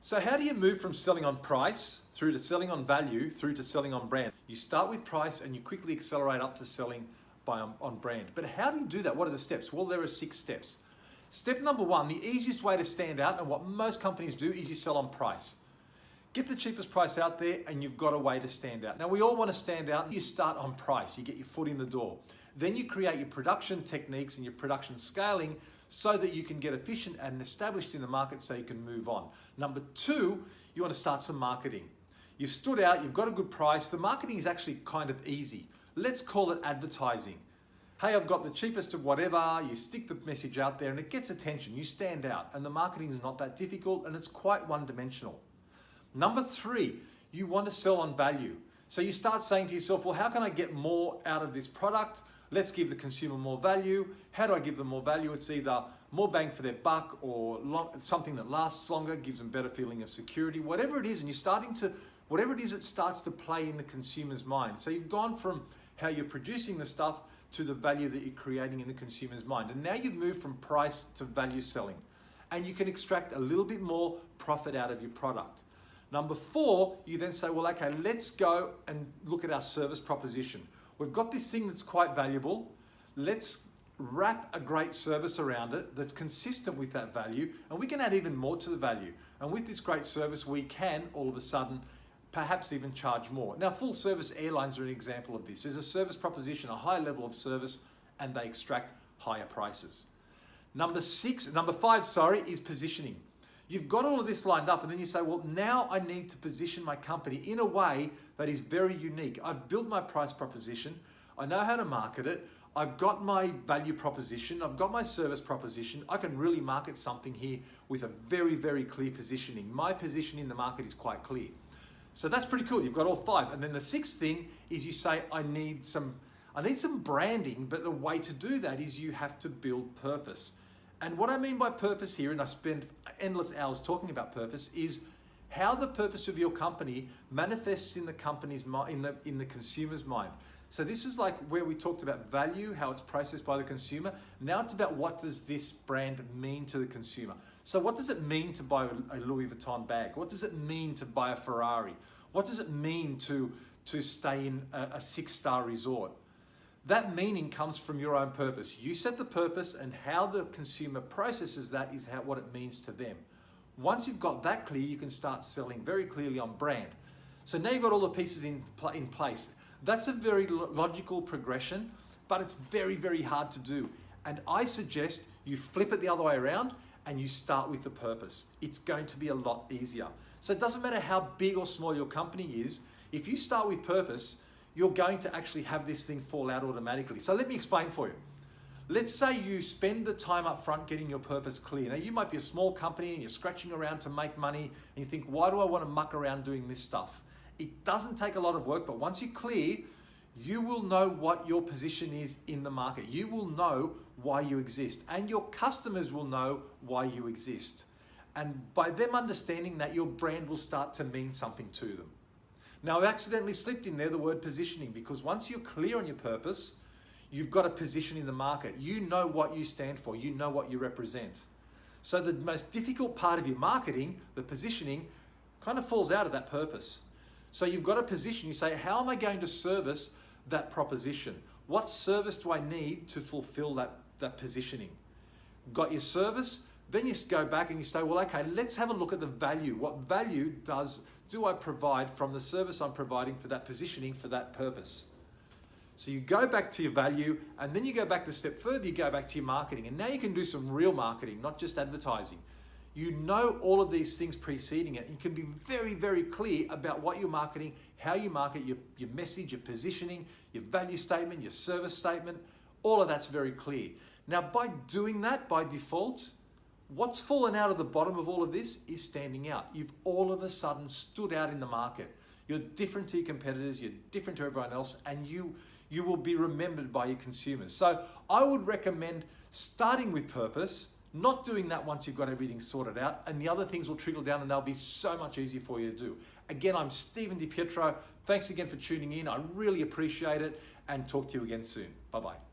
So how do you move from selling on price through to selling on value through to selling on brand? You start with price and you quickly accelerate up to selling on brand. But how do you do that? What are the steps? Well, there are 6 steps. Step number 1, the easiest way to stand out, and what most companies do, is you sell on price. Get the cheapest price out there and you've got a way to stand out. Now, we all want to stand out. You start on price. You get your foot in the door. Then you create your production techniques and your production scaling so that you can get efficient and established in the market so you can move on. Number 2, you want to start some marketing. You've stood out, you've got a good price. The marketing is actually kind of easy. Let's call it advertising. Hey, I've got the cheapest of whatever. You stick the message out there and it gets attention. You stand out, and the marketing is not that difficult and it's quite one-dimensional. Number 3, you want to sell on value. So you start saying to yourself, well, how can I get more out of this product? Let's give the consumer more value. How do I give them more value? It's either more bang for their buck or something that lasts longer, gives them better feeling of security, whatever it is. And you're starting to, whatever it is, it starts to play in the consumer's mind. So you've gone from how you're producing the stuff to the value that you're creating in the consumer's mind. And now you've moved from price to value selling. And you can extract a little bit more profit out of your product. Number 4, you then say, well, okay, let's go and look at our service proposition. We've got this thing that's quite valuable. Let's wrap a great service around it that's consistent with that value, and we can add even more to the value. And with this great service, we can all of a sudden perhaps even charge more. Now, full service airlines are an example of this. There's a service proposition, a high level of service, and they extract higher prices. Number 5, is positioning. You've got all of this lined up, and then you say, well, now I need to position my company in a way that is very unique. I've built my price proposition. I know how to market it. I've got my value proposition. I've got my service proposition. I can really market something here with a very, very clear positioning. My position in the market is quite clear. So that's pretty cool. You've got all 5. And then the 6th thing is you say, I need some branding, but the way to do that is you have to build purpose. And what I mean by purpose here, and I spend endless hours talking about purpose, is how the purpose of your company manifests in the company's mind, in the consumer's mind. So this is like where we talked about value, how it's processed by the consumer. Now it's about what does this brand mean to the consumer. So what does it mean to buy a Louis Vuitton bag? What does it mean to buy a Ferrari? What does it mean to stay in a 6-star resort? That meaning comes from your own purpose. You set the purpose, and how the consumer processes that is what it means to them. Once you've got that clear, you can start selling very clearly on brand. So now you've got all the pieces in place. That's a very logical progression, but it's very, very hard to do. And I suggest you flip it the other way around and you start with the purpose. It's going to be a lot easier. So it doesn't matter how big or small your company is. If you start with purpose, you're going to actually have this thing fall out automatically. So let me explain for you. Let's say you spend the time up front getting your purpose clear. Now, you might be a small company and you're scratching around to make money and you think, why do I want to muck around doing this stuff? It doesn't take a lot of work, but once you're clear, you will know what your position is in the market. You will know why you exist, and your customers will know why you exist. And by them understanding that, your brand will start to mean something to them. Now, I've accidentally slipped in there the word positioning, because once you're clear on your purpose, you've got a position in the market. You know what you stand for. You know what you represent. So the most difficult part of your marketing, the positioning, kind of falls out of that purpose. So you've got a position. You say, how am I going to service that proposition? What service do I need to fulfill that positioning? Got your service? Then you go back and you say, well, okay, let's have a look at the value. What value do I provide from the service I'm providing for that positioning, for that purpose? So you go back to your value, and then you go back the step further, you go back to your marketing. And now you can do some real marketing, not just advertising. You know all of these things preceding it. You can be very, very clear about what you're marketing, how you market, your message, your positioning, your value statement, your service statement. All of that's very clear. Now, by doing that, by default, what's fallen out of the bottom of all of this is standing out. You've all of a sudden stood out in the market. You're different to your competitors, you're different to everyone else, and you will be remembered by your consumers. So I would recommend starting with purpose, not doing that once you've got everything sorted out, and the other things will trickle down and they'll be so much easier for you to do. Again, I'm Stephen DiPietro. Thanks again for tuning in. I really appreciate it, and talk to you again soon. Bye-bye.